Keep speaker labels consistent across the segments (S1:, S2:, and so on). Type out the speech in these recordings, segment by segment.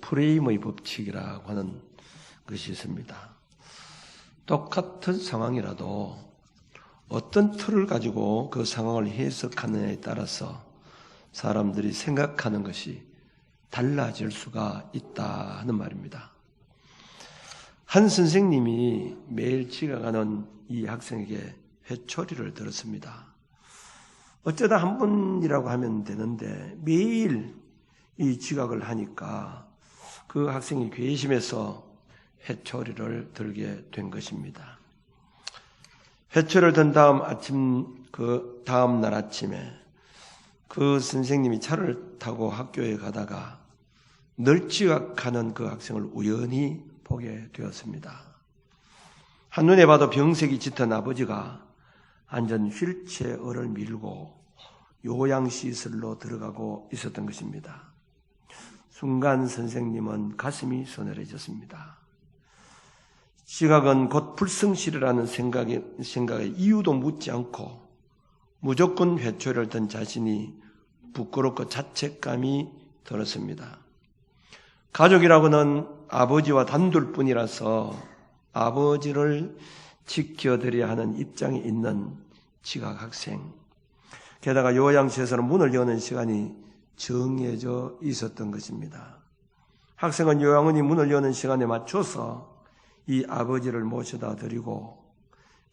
S1: 프레임의 법칙이라고 하는 것이 있습니다. 똑같은 상황이라도 어떤 틀을 가지고 그 상황을 해석하느냐에 따라서 사람들이 생각하는 것이 달라질 수가 있다 하는 말입니다. 한 선생님이 매일 지각하는 이 학생에게 회초리를 들었습니다. 어쩌다 한 번이라고 하면 되는데 매일 이 지각을 하니까 그 학생이 괘씸해서 회초리를 들게 된 것입니다. 회초리를 든 다음 날 아침에 그 선생님이 차를 타고 학교에 가다가 늘 지각하는 그 학생을 우연히 보게 되었습니다. 한눈에 봐도 병색이 짙은 아버지가 앉은 휠체어를 밀고 요양시설로 들어가고 있었던 것입니다. 순간 선생님은 가슴이 서늘해졌습니다. 지각은 곧 불성실이라는 생각에 이유도 묻지 않고 무조건 회초리를 든 자신이 부끄럽고 자책감이 들었습니다. 가족이라고는 아버지와 단둘뿐이라서 아버지를 지켜드려야 하는 입장에 있는 지각 학생. 게다가 요양시설은 문을 여는 시간이 정해져 있었던 것입니다. 학생은 요양원이 문을 여는 시간에 맞춰서 이 아버지를 모셔다 드리고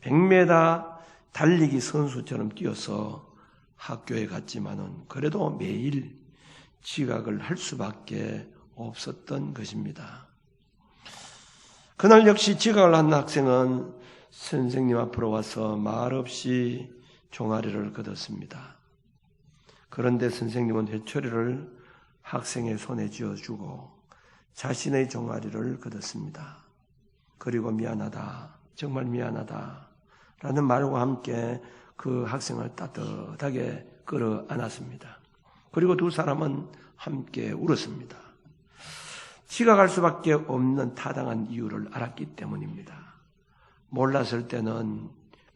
S1: 100m 달리기 선수처럼 뛰어서 학교에 갔지만은 그래도 매일 지각을 할 수밖에 없었던 것입니다. 그날 역시 지각을 한 학생은 선생님 앞으로 와서 말없이 종아리를 걷었습니다. 그런데 선생님은 회초리를 학생의 손에 쥐어주고 자신의 종아리를 걷었습니다. 그리고 미안하다, 정말 미안하다 라는 말과 함께 그 학생을 따뜻하게 끌어안았습니다. 그리고 두 사람은 함께 울었습니다. 지각할 수밖에 없는 타당한 이유를 알았기 때문입니다. 몰랐을 때는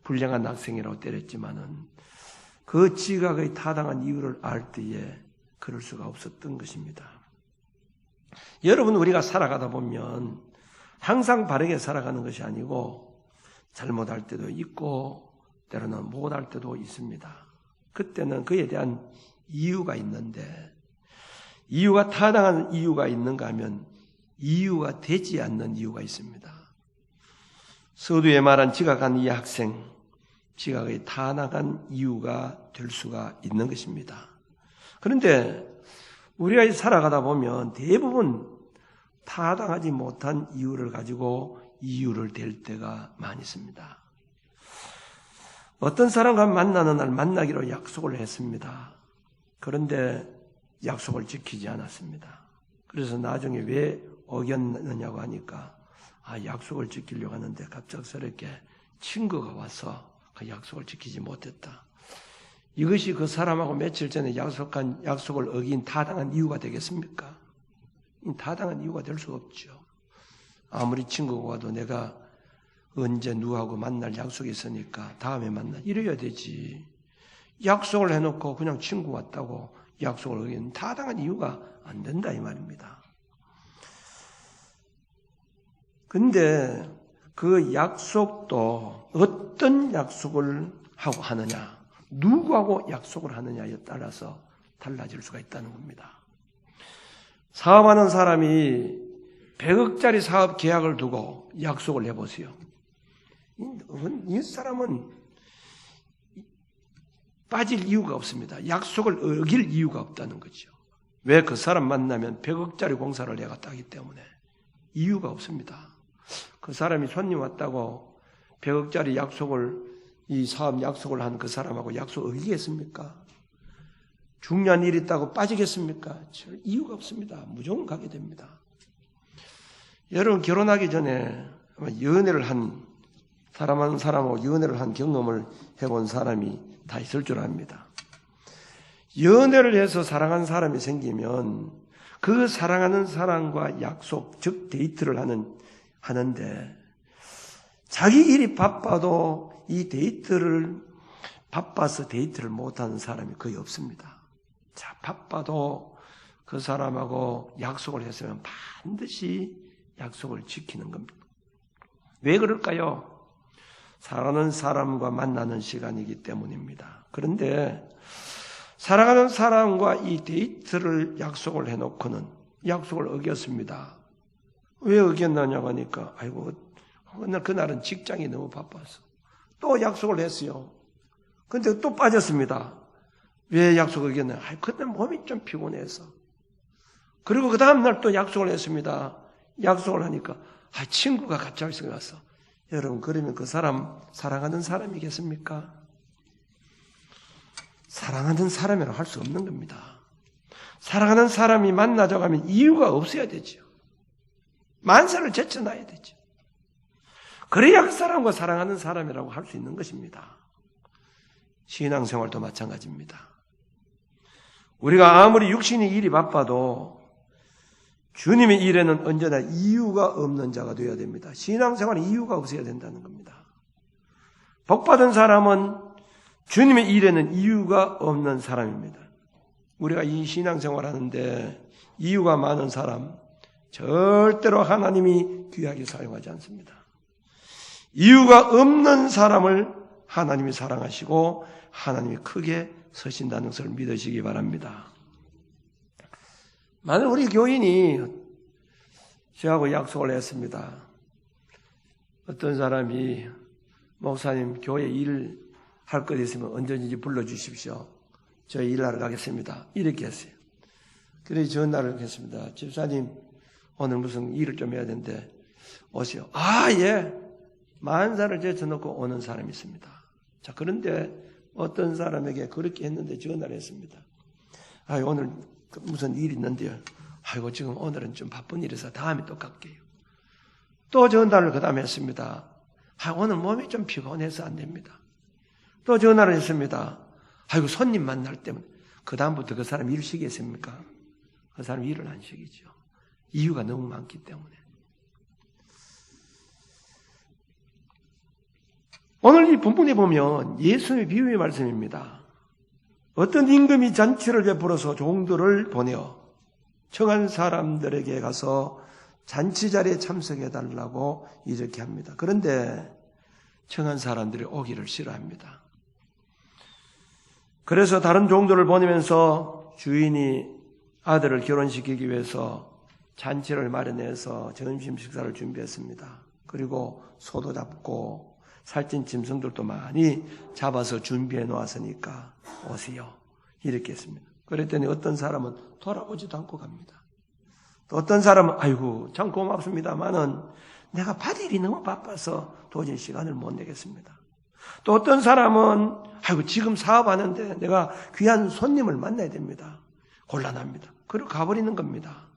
S1: 불량한 학생이라고 때렸지만은 그 지각의 타당한 이유를 알 때에 그럴 수가 없었던 것입니다. 여러분, 우리가 살아가다 보면 항상 바르게 살아가는 것이 아니고 잘못할 때도 있고 때로는 못할 때도 있습니다. 그때는 그에 대한 이유가 있는데 이유가 타당한 이유가 있는가 하면 이유가 되지 않는 이유가 있습니다. 서두에 말한 지각한 이 학생, 지각의 타당한 이유가 될 수가 있는 것입니다. 그런데 우리가 살아가다 보면 대부분 타당하지 못한 이유를 가지고 이유를 댈 때가 많이 있습니다. 어떤 사람과 만나는 날 만나기로 약속을 했습니다. 그런데 약속을 지키지 않았습니다. 그래서 나중에 왜 어겼느냐고 하니까 약속을 지키려고 하는데 갑작스럽게 친구가 와서 그 약속을 지키지 못했다. 이것이 그 사람하고 며칠 전에 약속한 약속을 어긴 타당한 이유가 되겠습니까? 타당한 이유가 될 수 없죠. 아무리 친구가 와도 내가 언제 누구하고 만날 약속이 있으니까 다음에 만나 이래야 되지. 약속을 해놓고 그냥 친구 왔다고 약속을 어기는 타당한 이유가 안 된다 이 말입니다. 근데 그 약속도 어떤 약속을 하고 하느냐, 누구하고 약속을 하느냐에 따라서 달라질 수가 있다는 겁니다. 사업하는 사람이 100억짜리 사업 계약을 두고 약속을 해보세요. 이 사람은 빠질 이유가 없습니다. 약속을 어길 이유가 없다는 거죠. 왜? 그 사람 만나면 100억짜리 공사를 해갔다 하기 때문에 이유가 없습니다. 그 사람이 손님 왔다고 100억짜리 약속을, 이 사업 약속을 한 그 사람하고 약속 어기겠습니까? 중요한 일이 있다고 빠지겠습니까? 이유가 없습니다. 무조건 가게 됩니다. 여러분, 결혼하기 전에 연애를 한 사람, 사람하고 연애를 한 경험을 해본 사람이 다 있을 줄 압니다. 연애를 해서 사랑하는 사람이 생기면 그 사랑하는 사람과 약속, 즉 데이트를 하는데 자기 일이 바빠도 이 데이트를 바빠서 데이트를 못하는 사람이 거의 없습니다. 자, 바빠도 그 사람하고 약속을 했으면 반드시 약속을 지키는 겁니다. 왜 그럴까요? 사랑하는 사람과 만나는 시간이기 때문입니다. 그런데 사랑하는 사람과 이 데이트를 약속을 해놓고는 약속을 어겼습니다. 왜 어겼느냐고 하니까 아이고 그날은 직장이 너무 바빠서 또 약속을 했어요. 근데 또 빠졌습니다. 왜 약속을 어겼나요? 그때 몸이 좀 피곤해서. 그리고 그 다음날 또 약속을 했습니다. 약속을 하니까 친구가 갑자기 생각났어. 여러분 그러면 그 사람 사랑하는 사람이겠습니까? 사랑하는 사람이라고 할 수 없는 겁니다. 사랑하는 사람이 만나자고 하면 이유가 없어야 되죠. 만사를 제쳐놔야 되죠. 그래야 그 사람과 사랑하는 사람이라고 할 수 있는 것입니다. 신앙생활도 마찬가지입니다. 우리가 아무리 육신의 일이 바빠도 주님의 일에는 언제나 이유가 없는 자가 되어야 됩니다. 신앙생활에 이유가 없어야 된다는 겁니다. 복받은 사람은 주님의 일에는 이유가 없는 사람입니다. 우리가 이 신앙생활 하는데 이유가 많은 사람 절대로 하나님이 귀하게 사용하지 않습니다. 이유가 없는 사람을 하나님이 사랑하시고 하나님이 크게 서신다는 것을 믿으시기 바랍니다. 만약 우리 교인이 저하고 약속을 했습니다. 어떤 사람이 목사님 교회 일할 것 있으면 언제든지 불러주십시오. 저 일하러 가겠습니다. 이렇게 했어요. 그래서 전화를 했습니다. 집사님 오늘 무슨 일을 좀 해야 되는데 오세요. 예. 만사를 제쳐놓고 오는 사람이 있습니다. 자, 그런데 어떤 사람에게 그렇게 했는데 전화를 했습니다. 오늘 무슨 일이 있는데요. 지금 오늘은 좀 바쁜 일이라서 다음에 또 갈게요. 또 전화를 그 다음에 했습니다. 오늘 몸이 좀 피곤해서 안 됩니다. 또 전화를 했습니다. 손님 만날 때문에. 그 다음부터 그 사람 일 시키겠습니까? 그 사람 일을 안 시키죠. 이유가 너무 많기 때문에. 오늘 이 본문에 보면 예수님의 비유의 말씀입니다. 어떤 임금이 잔치를 베풀어서 종들을 보내어 청한 사람들에게 가서 잔치 자리에 참석해달라고 이렇게 합니다. 그런데 청한 사람들이 오기를 싫어합니다. 그래서 다른 종들을 보내면서 주인이 아들을 결혼시키기 위해서 잔치를 마련해서 점심 식사를 준비했습니다. 그리고 소도 잡고 살찐 짐승들도 많이 잡아서 준비해 놓았으니까 오세요. 이렇게 했습니다. 그랬더니 어떤 사람은 돌아보지도 않고 갑니다. 또 어떤 사람은 참 고맙습니다만은 내가 받일이 너무 바빠서 도저히 시간을 못 내겠습니다. 또 어떤 사람은 지금 사업하는데 내가 귀한 손님을 만나야 됩니다. 곤란합니다. 그리고 가버리는 겁니다.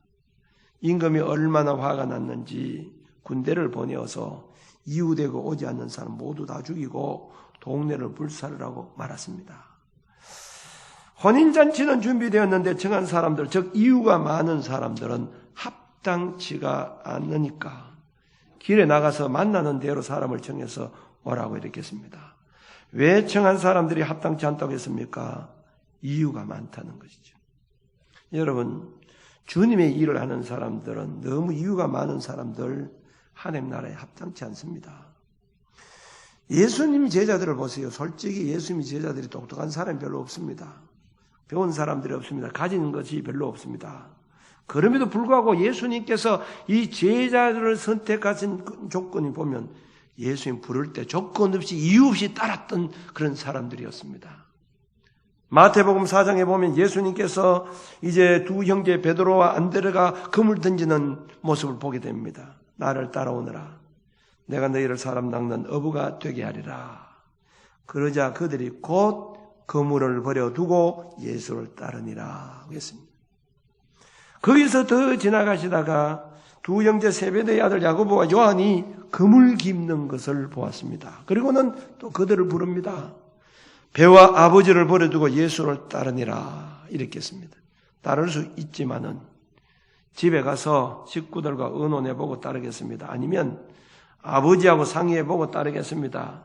S1: 임금이 얼마나 화가 났는지 군대를 보내어서 이후되고 오지 않는 사람 모두 다 죽이고 동네를 불살하고 말았습니다. 혼인잔치는 준비되었는데 청한 사람들, 즉 이유가 많은 사람들은 합당치가 않으니까 길에 나가서 만나는 대로 사람을 정해서 오라고 이렇게 했습니다. 왜 청한 사람들이 합당치 않다고 했습니까? 이유가 많다는 것이죠. 여러분, 주님의 일을 하는 사람들은 너무 이유가 많은 사람들 하나님 나라에 합당치 않습니다. 예수님 제자들을 보세요. 솔직히 예수님 제자들이 똑똑한 사람이 별로 없습니다. 배운 사람들이 없습니다. 가진 것이 별로 없습니다. 그럼에도 불구하고 예수님께서 이 제자들을 선택하신 조건이 보면 예수님 부를 때 조건 없이 이유 없이 따랐던 그런 사람들이었습니다. 마태복음 4장에 보면 예수님께서 이제 두 형제 베드로와 안드레가 금을 던지는 모습을 보게 됩니다. 나를 따라오너라. 내가 너희를 사람 낚는 어부가 되게 하리라. 그러자 그들이 곧 그물을 버려두고 예수를 따르니라 했습니다. 거기서 더 지나가시다가 두 형제 세베대의 아들 야고보와 요한이 그물 깁는 것을 보았습니다. 그리고는 또 그들을 부릅니다. 배와 아버지를 버려두고 예수를 따르니라 이렇게 했습니다. 따를 수 있지만은 집에 가서 식구들과 의논해보고 따르겠습니다. 아니면 아버지하고 상의해보고 따르겠습니다.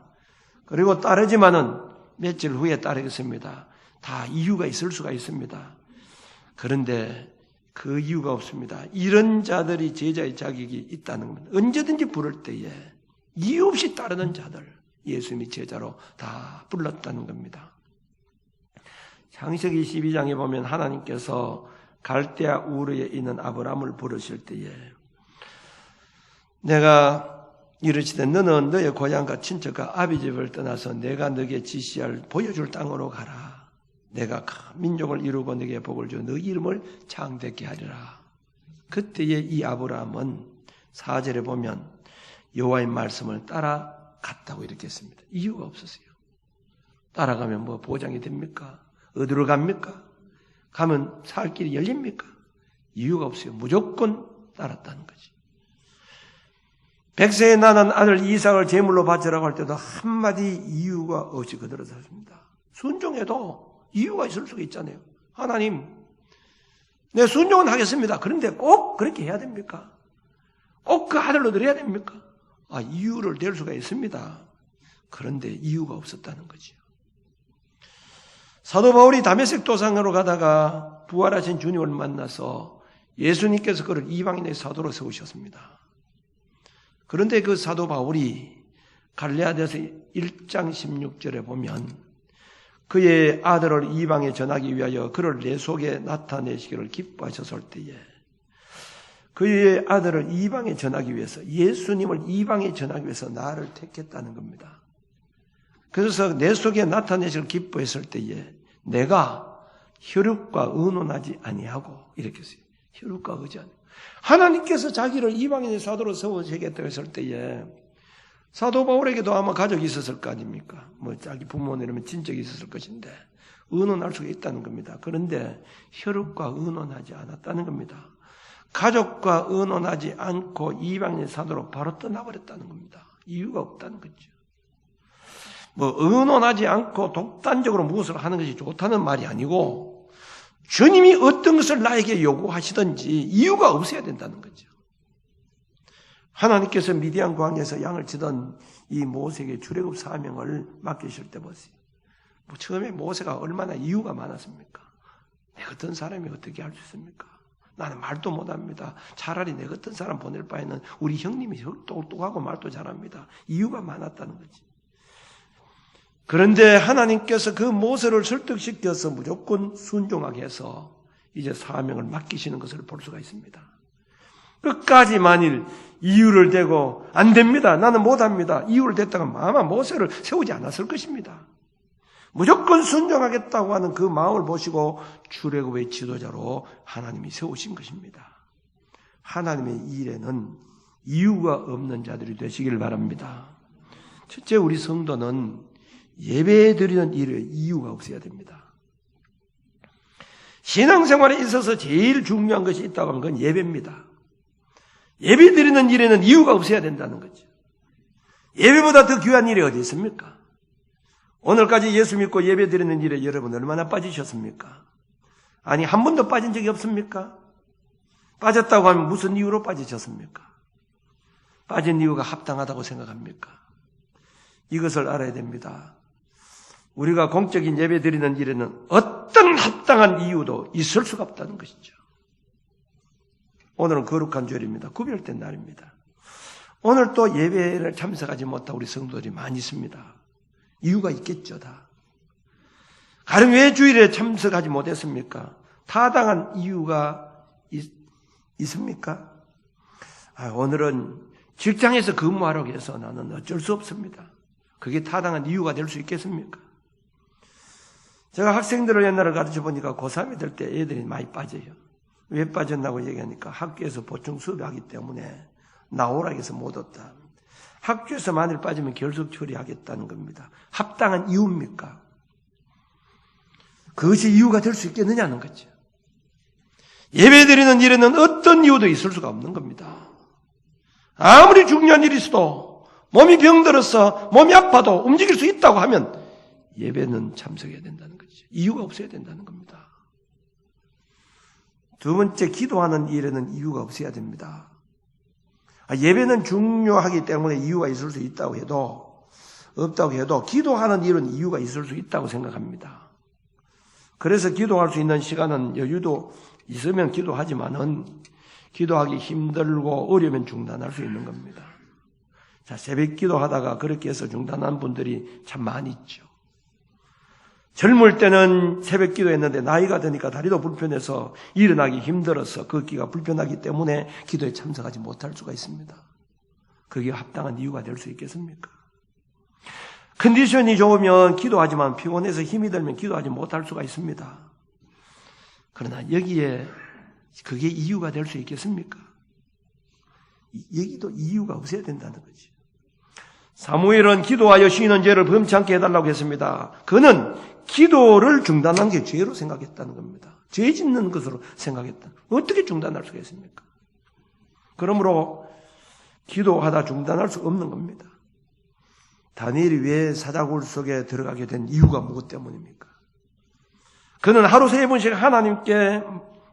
S1: 그리고 따르지만은 며칠 후에 따르겠습니다. 다 이유가 있을 수가 있습니다. 그런데 그 이유가 없습니다. 이런 자들이 제자의 자격이 있다는 겁니다. 언제든지 부를 때에 이유 없이 따르는 자들, 예수님이 제자로 다 불렀다는 겁니다. 창세기 12장에 보면 하나님께서 갈대아 우르에 있는 아브라함을 부르실 때에 내가 이르시되 너는 너의 고향과 친척과 아비 집을 떠나서 내가 너에게 지시할 보여줄 땅으로 가라. 내가 큰 민족을 이루고 너에게 복을 줘 너 이름을 창대케 하리라. 그때에 이 아브라함은 4절에 보면 여호와의 말씀을 따라갔다고 이렇게 했습니다. 이유가 없었어요. 따라가면 뭐 보장이 됩니까? 어디로 갑니까? 가면 살 길이 열립니까? 이유가 없어요. 무조건 따랐다는 거지. 100세에 나는 아들 이삭을 제물로 바치라고 할 때도 한마디 이유가 없이 그대로 샀습니다. 순종해도 이유가 있을 수가 있잖아요. 하나님, 내 순종은 하겠습니다. 그런데 꼭 그렇게 해야 됩니까? 꼭 그 아들로 드려야 됩니까? 이유를 댈 수가 있습니다. 그런데 이유가 없었다는 거죠. 사도 바울이 다메섹 도상으로 가다가 부활하신 주님을 만나서 예수님께서 그를 이방인의 사도로 세우셨습니다. 그런데 그 사도 바울이 갈레아디아서 1장 16절에 보면 그의 아들을 이방에 전하기 위하여 그를 내 속에 나타내시기를 기뻐하셨을 때에 그의 아들을 이방에 전하기 위해서 예수님을 이방에 전하기 위해서 나를 택했다는 겁니다. 그래서 내 속에 나타내시기를 기뻐했을 때에 내가 혈육과 의논하지 아니하고 이렇게 했어요. 혈육과 의지 아니하고 하나님께서 자기를 이방인의 사도로 세우시겠다고 했을 때에 사도 바울에게도 아마 가족이 있었을 거 아닙니까? 뭐 자기 부모나 이러면 친척이 있었을 것인데 의논할 수가 있다는 겁니다. 그런데 혈육과 의논하지 않았다는 겁니다. 가족과 의논하지 않고 이방인의 사도로 바로 떠나버렸다는 겁니다. 이유가 없다는 거죠. 뭐 의논하지 않고 독단적으로 무엇을 하는 것이 좋다는 말이 아니고 주님이 어떤 것을 나에게 요구하시든지 이유가 없어야 된다는 거죠. 하나님께서 미디안 광야에서 양을 치던 이 모세에게 출애굽 사명을 맡기실 때 보세요. 처음에 모세가 얼마나 이유가 많았습니까? 내 같은 사람이 어떻게 할 수 있습니까? 나는 말도 못합니다. 차라리 내 같은 사람 보낼 바에는 우리 형님이 똑똑하고 말도 잘합니다. 이유가 많았다는 거지. 그런데 하나님께서 그 모세를 설득시켜서 무조건 순종하게 해서 이제 사명을 맡기시는 것을 볼 수가 있습니다. 끝까지 만일 이유를 대고 안 됩니다. 나는 못합니다. 이유를 댔다가 아마 모세를 세우지 않았을 것입니다. 무조건 순종하겠다고 하는 그 마음을 보시고 출애굽의 지도자로 하나님이 세우신 것입니다. 하나님의 일에는 이유가 없는 자들이 되시길 바랍니다. 첫째, 우리 성도는 예배 드리는 일에 이유가 없어야 됩니다. 신앙생활에 있어서 제일 중요한 것이 있다고 하면 그건 예배입니다. 예배 드리는 일에는 이유가 없어야 된다는 거죠. 예배보다 더 귀한 일이 어디 있습니까? 오늘까지 예수 믿고 예배 드리는 일에 여러분 얼마나 빠지셨습니까? 아니, 한 번도 빠진 적이 없습니까? 빠졌다고 하면 무슨 이유로 빠지셨습니까? 빠진 이유가 합당하다고 생각합니까? 이것을 알아야 됩니다. 우리가 공적인 예배 드리는 일에는 어떤 합당한 이유도 있을 수가 없다는 것이죠. 오늘은 거룩한 주일입니다. 구별된 날입니다. 오늘 또 예배를 참석하지 못한 우리 성도들이 많이 있습니다. 이유가 있겠죠, 다. 가령 왜 주일에 참석하지 못했습니까? 타당한 이유가 있습니까? 오늘은 직장에서 근무하라고 해서 나는 어쩔 수 없습니다. 그게 타당한 이유가 될 수 있겠습니까? 제가 학생들을 옛날에 가르쳐 보니까 고3이 될 때 애들이 많이 빠져요. 왜 빠졌나고 얘기하니까 학교에서 보충 수업하기 때문에 나오라고 해서 못 왔다. 학교에서 만일 빠지면 결석 처리하겠다는 겁니다. 합당한 이유입니까? 그것이 이유가 될 수 있겠느냐는 거죠. 예배드리는 일에는 어떤 이유도 있을 수가 없는 겁니다. 아무리 중요한 일이 있어도 몸이 병들어서 몸이 아파도 움직일 수 있다고 하면 예배는 참석해야 된다는 거죠. 이유가 없어야 된다는 겁니다. 두 번째, 기도하는 일에는 이유가 없어야 됩니다. 예배는 중요하기 때문에 이유가 있을 수 있다고 해도 없다고 해도 기도하는 일은 이유가 있을 수 있다고 생각합니다. 그래서 기도할 수 있는 시간은 여유도 있으면 기도하지만은 기도하기 힘들고 어려우면 중단할 수 있는 겁니다. 자, 새벽 기도하다가 그렇게 해서 중단한 분들이 참 많이 있죠. 젊을 때는 새벽 기도했는데 나이가 드니까 다리도 불편해서 일어나기 힘들어서 걷기가 불편하기 때문에 기도에 참석하지 못할 수가 있습니다. 그게 합당한 이유가 될 수 있겠습니까? 컨디션이 좋으면 기도하지만 피곤해서 힘이 들면 기도하지 못할 수가 있습니다. 그러나 여기에 그게 이유가 될 수 있겠습니까? 여기도 이유가 없어야 된다는 거지. 사무엘은 기도하여 쉬는 죄를 범치 않게 해달라고 했습니다. 그는 기도를 중단한 게 죄로 생각했다는 겁니다. 죄 짓는 것으로 생각했다. 어떻게 중단할 수가 있습니까? 그러므로 기도하다 중단할 수 없는 겁니다. 다니엘이 왜 사자굴 속에 들어가게 된 이유가 무엇 때문입니까? 그는 하루 3번씩 하나님께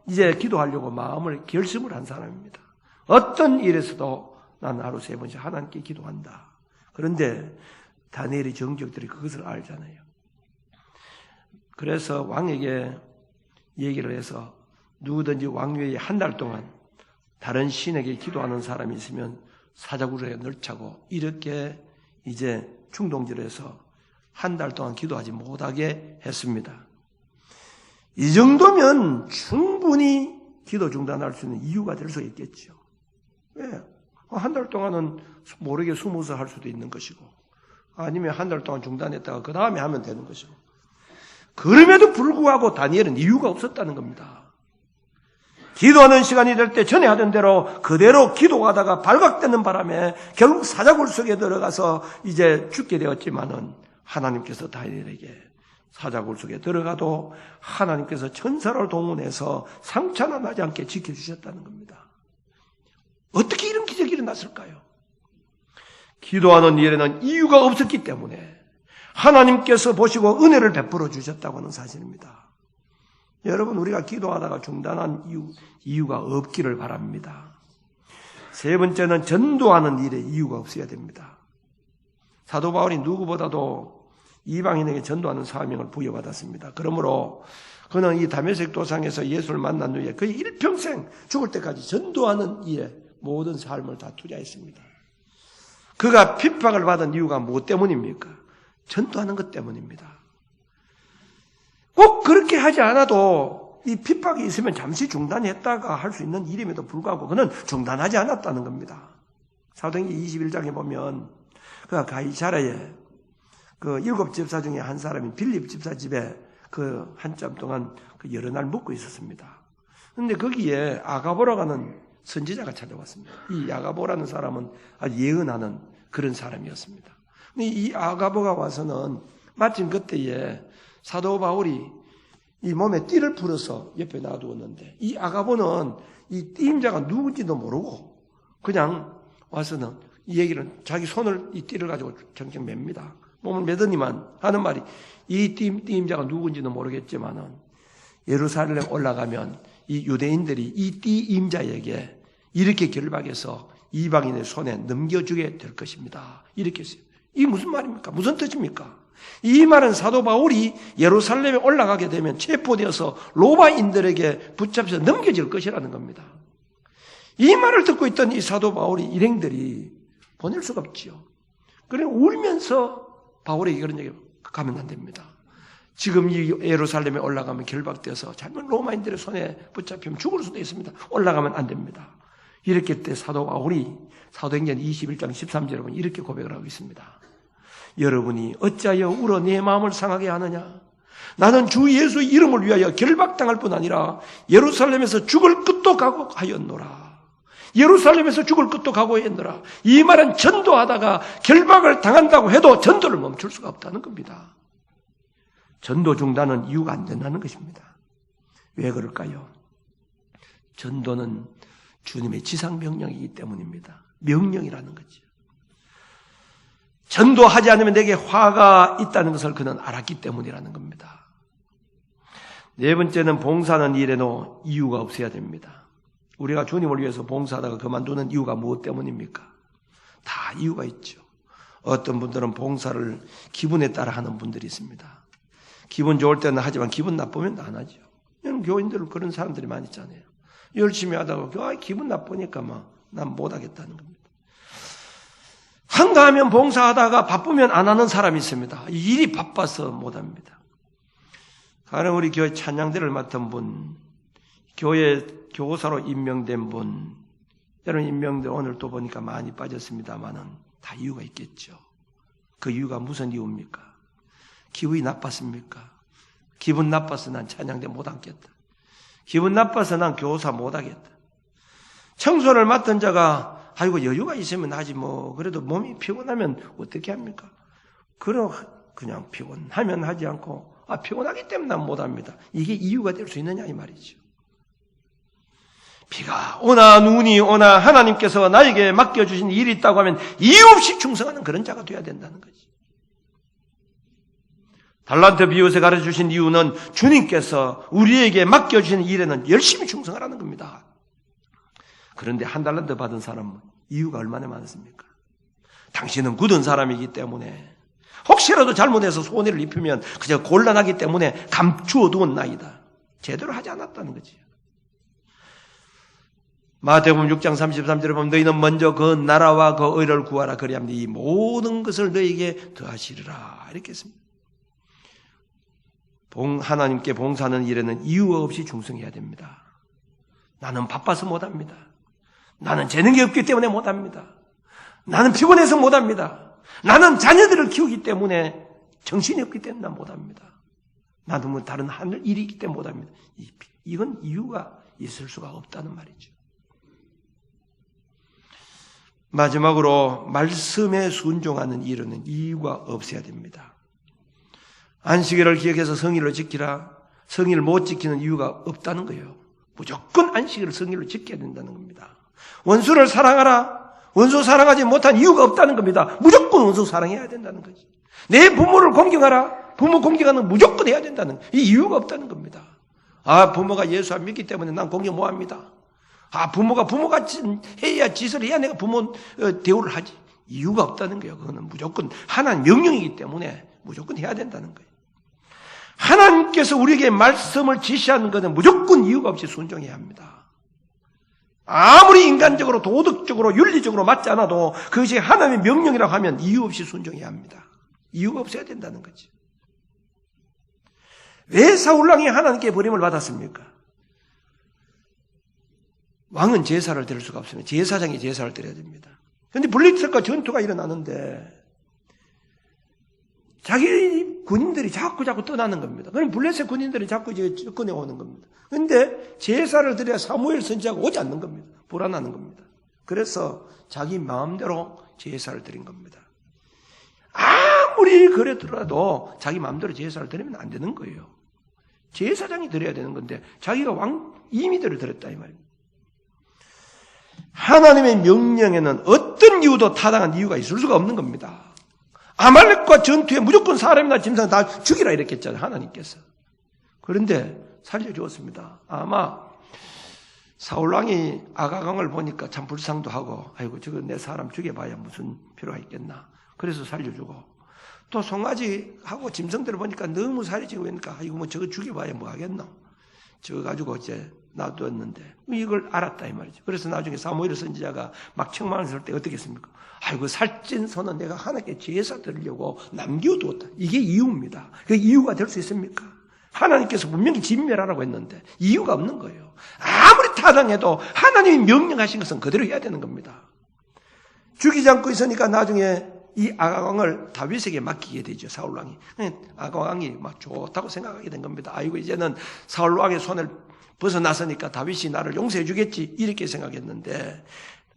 S1: 이제 기도하려고 마음을 결심을 한 사람입니다. 어떤 일에서도 난 하루 3번씩 하나님께 기도한다. 그런데 다니엘의 정적들이 그것을 알잖아요. 그래서 왕에게 얘기를 해서 누구든지 왕 외에 한 달 동안 다른 신에게 기도하는 사람이 있으면 사자굴에 넣자고 이렇게 이제 충동질해서 한 달 동안 기도하지 못하게 했습니다. 이 정도면 충분히 기도 중단할 수 있는 이유가 될 수 있겠죠. 왜? 한 달 동안은 모르게 숨어서 할 수도 있는 것이고 아니면 한 달 동안 중단했다가 그 다음에 하면 되는 것이고 그럼에도 불구하고 다니엘은 이유가 없었다는 겁니다. 기도하는 시간이 될 때 전에 하던 대로 그대로 기도하다가 발각되는 바람에 결국 사자굴 속에 들어가서 이제 죽게 되었지만은 하나님께서 다니엘에게 사자굴 속에 들어가도 하나님께서 천사를 동원해서 상처 하나 나지 않게 지켜주셨다는 겁니다. 어떻게 이런 기적이 일어났을까요? 기도하는 일에는 이유가 없었기 때문에 하나님께서 보시고 은혜를 베풀어 주셨다고 하는 사실입니다. 여러분, 우리가 기도하다가 중단한 이유가 없기를 바랍니다. 세 번째는 전도하는 일에 이유가 없어야 됩니다. 사도 바울이 누구보다도 이방인에게 전도하는 사명을 부여받았습니다. 그러므로 그는 이 다메섹 도상에서 예수를 만난 후에 거의 일평생 죽을 때까지 전도하는 일에 모든 삶을 다 투자했습니다. 그가 핍박을 받은 이유가 무엇 때문입니까? 전도하는 것 때문입니다. 꼭 그렇게 하지 않아도 이 핍박이 있으면 잠시 중단했다가 할 수 있는 일임에도 불구하고 그는 중단하지 않았다는 겁니다. 사도행전 21장에 보면 그가 가이사랴에 그 7 집사 중에 한 사람인 빌립 집사 집에 그 한참 동안 그 여러 날 묵고 있었습니다. 그런데 거기에 아가보라고 하는 선지자가 찾아왔습니다. 이 아가보라는 사람은 아주 예언하는 그런 사람이었습니다. 근데 이 아가보가 와서는 마침 그때에 사도 바울이 이 몸에 띠를 풀어서 옆에 놔두었는데 이 아가보는 이 띠임자가 누군지도 모르고 그냥 와서는 이 얘기를 자기 손을 이 띠를 가지고 정정 맵니다. 몸을 매더니만 하는 말이 이 띠임자가 누군지는 모르겠지만은 예루살렘 올라가면 이 유대인들이 이 띠임자에게 이렇게 결박해서 이방인의 손에 넘겨주게 될 것입니다. 이렇게 했어요. 이게 무슨 말입니까? 무슨 뜻입니까? 이 말은 사도 바울이 예루살렘에 올라가게 되면 체포되어서 로마인들에게 붙잡혀서 넘겨질 것이라는 겁니다. 이 말을 듣고 있던 이 사도 바울이 일행들이 보낼 수가 없지요. 그래 울면서 바울에게 그런 얘기를 가면 안 됩니다. 지금 이 예루살렘에 올라가면 결박돼서 잘못 로마인들의 손에 붙잡히면 죽을 수도 있습니다. 올라가면 안 됩니다. 이렇게 때 사도 바울이 사도행전 21장 13절에 보면 이렇게 고백을 하고 있습니다. 여러분이 어찌하여 울어 내 마음을 상하게 하느냐? 나는 주 예수 이름을 위하여 결박당할 뿐 아니라 예루살렘에서 죽을 끝도 각오하였노라. 예루살렘에서 죽을 끝도 각오했노라. 이 말은 전도하다가 결박을 당한다고 해도 전도를 멈출 수가 없다는 겁니다. 전도 중단은 이유가 안 된다는 것입니다. 왜 그럴까요? 전도는 주님의 지상명령이기 때문입니다. 명령이라는 거죠. 전도하지 않으면 내게 화가 있다는 것을 그는 알았기 때문이라는 겁니다. 네 번째는 봉사하는 일에는 이유가 없어야 됩니다. 우리가 주님을 위해서 봉사하다가 그만두는 이유가 무엇 때문입니까? 다 이유가 있죠. 어떤 분들은 봉사를 기분에 따라 하는 분들이 있습니다. 기분 좋을 때는 하지만 기분 나쁘면 안 하죠. 이런 교인들은 그런 사람들이 많이 있잖아요. 열심히 하다가 기분 나쁘니까 난 못하겠다는 겁니다. 한가하면 봉사하다가 바쁘면 안 하는 사람이 있습니다. 일이 바빠서 못합니다. 가령 우리 교회 찬양대를 맡은 분, 교회 교사로 임명된 분, 여러분 임명대 오늘 또 보니까 많이 빠졌습니다만은 다 이유가 있겠죠. 그 이유가 무슨 이유입니까? 기분이 나빴습니까? 기분 나빠서 난 찬양대 못 앉겠다. 기분 나빠서 난 교사 못 하겠다. 청소를 맡은 자가 아이고 여유가 있으면 하지 그래도 몸이 피곤하면 어떻게 합니까? 그냥 피곤하면 하지 않고 피곤하기 때문에 난 못합니다. 이게 이유가 될 수 있느냐 이 말이죠. 비가 오나 눈이 오나 하나님께서 나에게 맡겨주신 일이 있다고 하면 이유 없이 충성하는 그런 자가 돼야 된다는 거지. 달란트 비유에서 가르쳐주신 이유는 주님께서 우리에게 맡겨주신 일에는 열심히 충성하라는 겁니다. 그런데 한 달란트 받은 사람은 이유가 얼마나 많습니까? 당신은 굳은 사람이기 때문에 혹시라도 잘못해서 손해를 입히면 그저 곤란하기 때문에 감추어 두은 나이다. 제대로 하지 않았다는 거지. 마태복음 6장 33절에 보면 너희는 먼저 그 나라와 그 의를 구하라 그리하면 이 모든 것을 너희에게 더하시리라 이렇게 했습니다. 하나님께 봉사하는 일에는 이유 없이 충성해야 됩니다. 나는 바빠서 못합니다. 나는 재능이 없기 때문에 못합니다. 나는 피곤해서 못합니다. 나는 자녀들을 키우기 때문에 정신이 없기 때문에 난 못합니다. 나는 다른 하늘 일이 있기 때문에 못합니다. 이건 이유가 있을 수가 없다는 말이죠. 마지막으로 말씀에 순종하는 일은 이유가 없어야 됩니다. 안식일을 기억해서 성일을 지키라. 성일을 못 지키는 이유가 없다는 거예요. 무조건 안식일을 성일로 지켜야 된다는 겁니다. 원수를 사랑하라. 원수 사랑하지 못한 이유가 없다는 겁니다. 무조건 원수 사랑해야 된다는 거지. 내 부모를 공경하라. 부모 공경하는 무조건 해야 된다는 이 이유가 없다는 겁니다. 부모가 예수 안 믿기 때문에 난 공경 못 합니다. 부모가 부모같이 해야 짓을 해야 내가 부모 대우를 하지. 이유가 없다는 거예요. 그거는 무조건 하나님 명령이기 때문에 무조건 해야 된다는 거예요. 하나님께서 우리에게 말씀을 지시하는 것은 무조건 이유가 없이 순종해야 합니다. 아무리 인간적으로 도덕적으로 윤리적으로 맞지 않아도 그것이 하나님의 명령이라고 하면 이유 없이 순종해야 합니다. 이유가 없어야 된다는 거지. 왜 사울왕이 하나님께 버림을 받았습니까? 왕은 제사를 드릴 수가 없습니다. 제사장이 제사를 드려야 됩니다. 그런데 블리츠과 전투가 일어나는데 자기 군인들이 자꾸 떠나는 겁니다. 그럼 블레셋 군인들이 자꾸 이제 접근해 오는 겁니다. 그런데 제사를 드려야 사무엘 선지자가 오지 않는 겁니다. 불안하는 겁니다. 그래서 자기 마음대로 제사를 드린 겁니다. 아무리 그래더라도 자기 마음대로 제사를 드리면 안 되는 거예요. 제사장이 드려야 되는 건데 자기가 왕 임의대로 드렸다 이 말입니다. 하나님의 명령에는 어떤 이유도 타당한 이유가 있을 수가 없는 겁니다. 아말렉과 전투에 무조건 사람이나 짐승 다 죽이라 이렇게 했잖아요. 하나님께서. 그런데 살려주었습니다. 아마 사울왕이 아가강을 보니까 참 불쌍도 하고 아이고 저거 내 사람 죽여봐야 무슨 필요가 있겠나. 그래서 살려주고 또 송아지하고 짐승들을 보니까 너무 살이 지고 있으니까 아이고 저거 죽여봐야 뭐 하겠노. 저거 가지고 이제 놔두었는데 이걸 알았다 이 말이죠. 그래서 나중에 사무엘 선지자가 막 책망을 쓸 때 어떻게 했습니까? 아이고 살찐 손은 내가 하나님께 제사 드리려고 남겨두었다. 이게 이유입니다. 그 이유가 될 수 있습니까? 하나님께서 분명히 진멸하라고 했는데 이유가 없는 거예요. 아무리 타당해도 하나님이 명령하신 것은 그대로 해야 되는 겁니다. 죽이지 않고 있으니까 나중에 이 아가왕을 다윗에게 맡기게 되죠. 사울왕이. 아가왕이 막 좋다고 생각하게 된 겁니다. 아이고 이제는 사울왕의 손을 벗어났으니까 다윗이 나를 용서해 주겠지 이렇게 생각했는데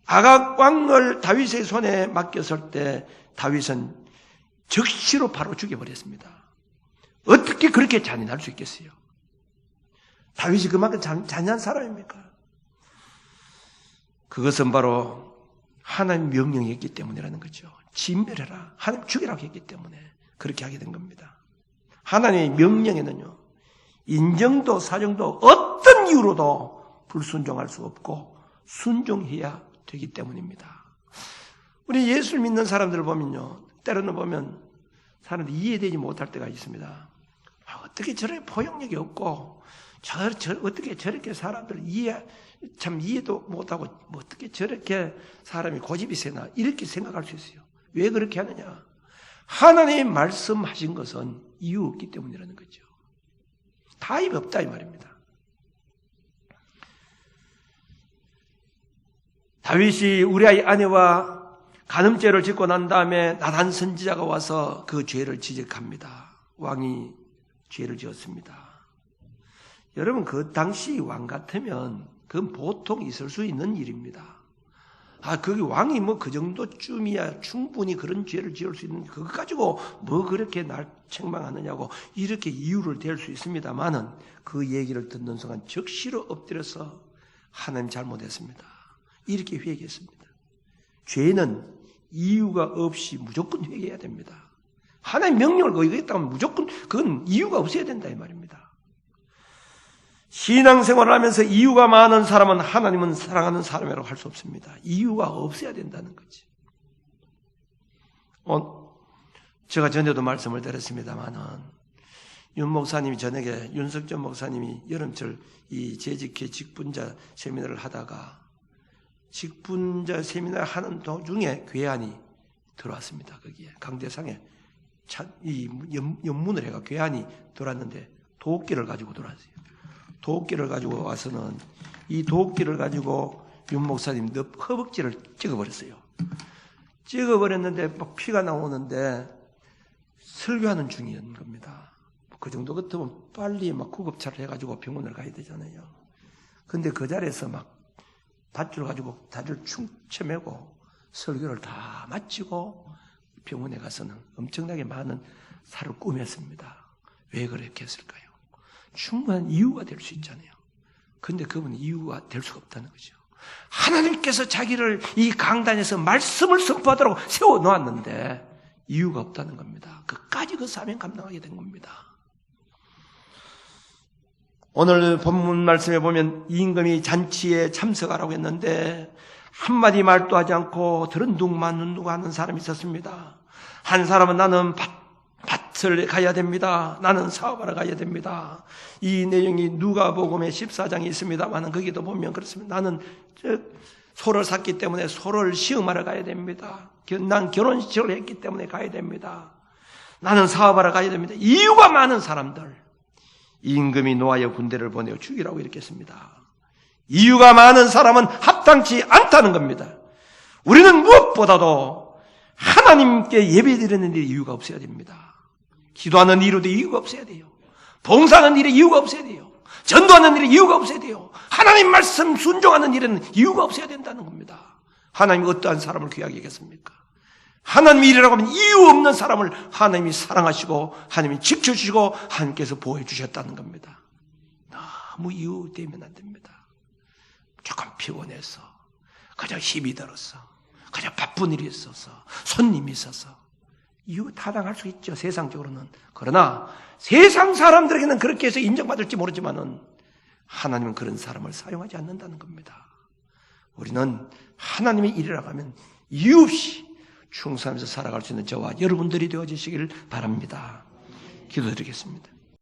S1: 아가왕을 다윗의 손에 맡겼을 때 다윗은 즉시로 바로 죽여버렸습니다. 어떻게 그렇게 잔인할 수 있겠어요? 다윗이 그만큼 잔인한 사람입니까? 그것은 바로 하나님 명령이었기 때문이라는 거죠. 진멸해라. 하나님 죽이라고 했기 때문에 그렇게 하게 된 겁니다. 하나님의 명령에는요. 인정도 사정도 어떤 이유로도 불순종할 수 없고 순종해야 되기 때문입니다. 우리 예수를 믿는 사람들을 보면요. 때로는 보면 사람들이 이해되지 못할 때가 있습니다. 어떻게 저렇게 포용력이 없고 어떻게 저렇게 사람들 이해도 못하고 뭐 어떻게 저렇게 사람이 고집이 세나 이렇게 생각할 수 있어요. 왜 그렇게 하느냐? 하나님이 말씀하신 것은 이유 없기 때문이라는 거죠. 타입이 없다 이 말입니다. 다윗이 우리아의 아내와 간음죄를 짓고 난 다음에 나단 선지자가 와서 그 죄를 지적합니다. 왕이 죄를 지었습니다. 여러분 그 당시 왕 같으면 그건 보통 있을 수 있는 일입니다. 거기 왕이 뭐 그 정도쯤이야 충분히 그런 죄를 지을 수 있는 그거 가지고 뭐 그렇게 날 책망하느냐고 이렇게 이유를 댈 수 있습니다만은 그 얘기를 듣는 순간 적시로 엎드려서 하나님 잘못했습니다. 이렇게 회개했습니다. 죄는 이유가 없이 무조건 회개해야 됩니다. 하나님 명령을 거역했다면 무조건 그건 이유가 없어야 된다 이 말입니다. 신앙생활을 하면서 이유가 많은 사람은 하나님은 사랑하는 사람이라고 할 수 없습니다. 이유가 없어야 된다는 거지. 제가 전에도 말씀을 드렸습니다만은 윤 목사님이 저녁에 윤석전 목사님이 여름철 이 재직회 직분자 세미나를 하다가 직분자 세미나 하는 도중에 괴한이 들어왔습니다. 거기에 강대상에 이 연문을 해가 괴한이 들어왔는데 도끼를 가지고 들어왔어요. 도끼를 가지고 와서는 이 도끼를 가지고 윤 목사님 허벅지를 찍어버렸어요. 찍어버렸는데 막 피가 나오는데 설교하는 중이었던 겁니다. 그 정도 같으면 빨리 막 구급차를 해가지고 병원을 가야 되잖아요. 근데 그 자리에서 막 밧줄 가지고 다리를 충쳐매고 설교를 다 마치고 병원에 가서는 엄청나게 많은 살을 꾸몄습니다. 왜 그렇게 했을까요? 충분한 이유가 될 수 있잖아요. 근데 그분은 이유가 될 수가 없다는 거죠. 하나님께서 자기를 이 강단에서 말씀을 선포하도록 세워놓았는데 이유가 없다는 겁니다. 그까지 그 사명 감당하게 된 겁니다. 오늘 본문 말씀에 보면 임금이 잔치에 참석하라고 했는데 한마디 말도 하지 않고 들은둥만 눈두고 하는 사람이 있었습니다. 한 사람은 나는 밭을 가야 됩니다. 나는 사업하러 가야 됩니다. 이 내용이 누가복음에 14장에 있습니다만 거기도 보면 그렇습니다. 나는 소를 샀기 때문에 소를 시험하러 가야 됩니다. 난 결혼식을 했기 때문에 가야 됩니다. 나는 사업하러 가야 됩니다. 이유가 많은 사람들. 임금이 노하여 군대를 보내어 죽이라고 이렇게 했습니다. 이유가 많은 사람은 합당치 않다는 겁니다. 우리는 무엇보다도 하나님께 예배드리는 일에 이유가 없어야 됩니다. 기도하는 일에도 이유가 없어야 돼요. 봉사하는 일에 이유가 없어야 돼요. 전도하는 일에 이유가 없어야 돼요. 하나님 말씀 순종하는 일에는 이유가 없어야 된다는 겁니다. 하나님이 어떠한 사람을 귀하게 하겠습니까? 하나님의 일이라고 하면 이유 없는 사람을 하나님이 사랑하시고 하나님이 지켜주시고 하나님께서 보호해 주셨다는 겁니다. 너무 이유 되면 안 됩니다. 조금 피곤해서 그저 힘이 들어서 그저 바쁜 일이 있어서 손님이 있어서 이유 타당할 수 있죠. 세상적으로는. 그러나 세상 사람들에게는 그렇게 해서 인정받을지 모르지만은 하나님은 그런 사람을 사용하지 않는다는 겁니다. 우리는 하나님의 일이라고 하면 이유 없이 충성하면서 살아갈 수 있는 저와 여러분들이 되어주시길 바랍니다. 기도드리겠습니다.